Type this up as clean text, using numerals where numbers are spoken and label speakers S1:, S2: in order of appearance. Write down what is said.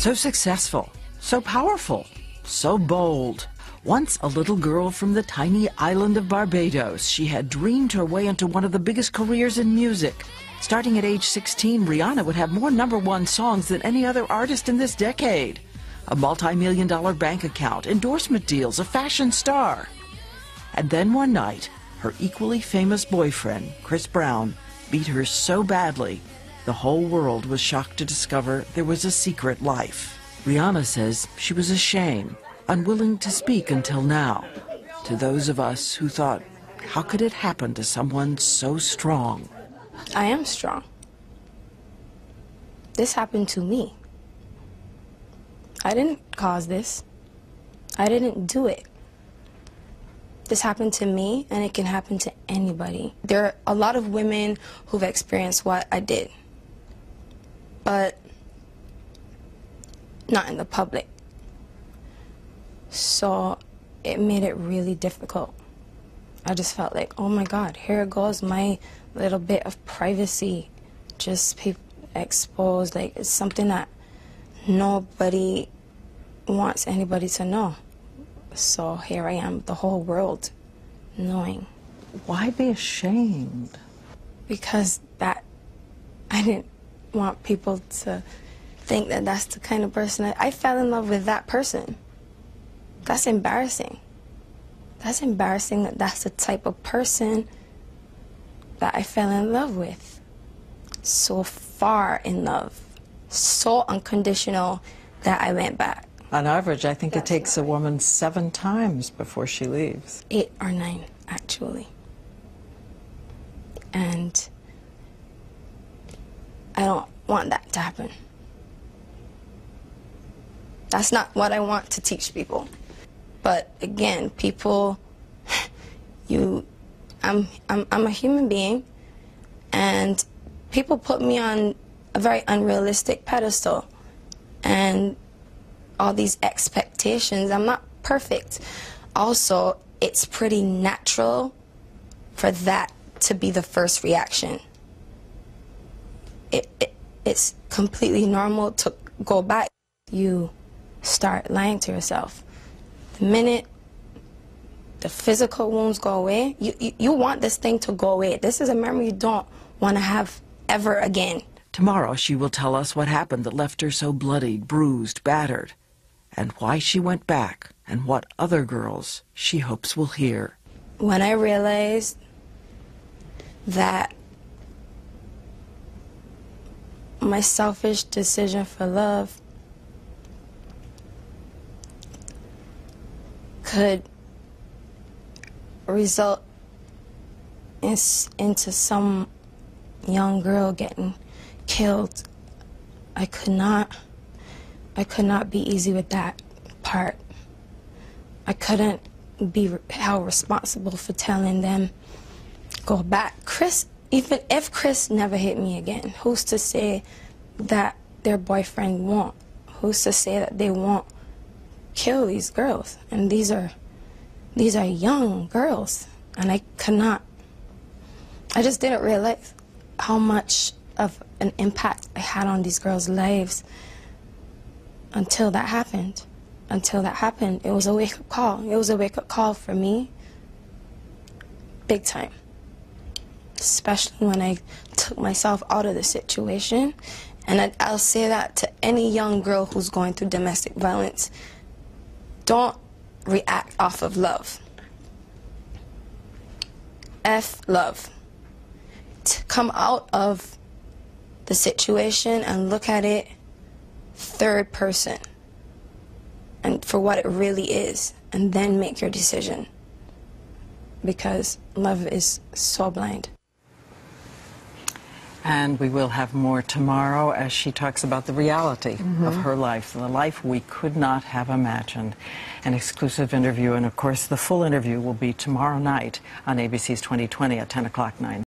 S1: So successful, so powerful, so bold. Once a little girl from the tiny island of Barbados, she had dreamed her way into one of the biggest careers in music. Starting at age 16, Rihanna would have more #1 songs than any other artist in this decade. A multi-million-dollar bank account, endorsement deals, a fashion star. And then one night, her equally famous boyfriend, Chris Brown, beat her so badly, the whole world was shocked to discover there was a secret life. Rihanna says she was ashamed, unwilling to speak until now. To those of us who thought, how could it happen to someone so strong?
S2: I am strong. This happened to me. I didn't cause this. I didn't do it. This happened to me, and it can happen to anybody. There are a lot of women who've experienced what I did, but not in the public. So it made it really difficult. I just felt like, oh my God, here goes my little bit of privacy, just exposed. Like, it's something that nobody wants anybody to know. So here I am, the whole world knowing.
S1: Why be ashamed?
S2: Because I didn't want people to think that that's the kind of person I fell in love with that person. That's embarrassing. That's embarrassing that that's the type of person that I fell in love with. So far in love, so unconditional that I went back.
S3: On average, I think it takes a woman 7 times before she leaves.
S2: 8 or 9, actually. And I don't want that to happen. That's not what I want to teach people. But again, people, I'm a human being, and people put me on a very unrealistic pedestal, and all these expectations. I'm not perfect. Also, it's pretty natural for that to be the first reaction. It's completely normal to go back. You start lying to yourself. The minute the physical wounds go away, you want this thing to go away. This is a memory you don't want to have ever again.
S1: Tomorrow she will tell us what happened that left her so bloodied, bruised, battered, and why she went back, and what other girls she hopes will hear.
S2: When I realized that my selfish decision for love could result into some young girl getting killed, I could not be easy with that part. I couldn't be held responsible for telling them, go back. Chris, even if Chris never hit me again, who's to say that their boyfriend won't? Who's to say that they won't kill these girls? And these are young girls, and I just didn't realize how much of an impact I had on these girls' lives until that happened. Until that happened, it was a wake-up call. It was a wake-up call for me, big time. Especially when I took myself out of the situation. And I'll say that to any young girl who's going through domestic violence. Don't react off of love. F love. To come out of the situation and look at it third person and for what it really is, and then make your decision, because love is so blind.
S3: And we will have more tomorrow as she talks about the reality of her life, the life we could not have imagined. An exclusive interview, and of course the full interview will be tomorrow night on ABC's 2020 at 10 o'clock, 9.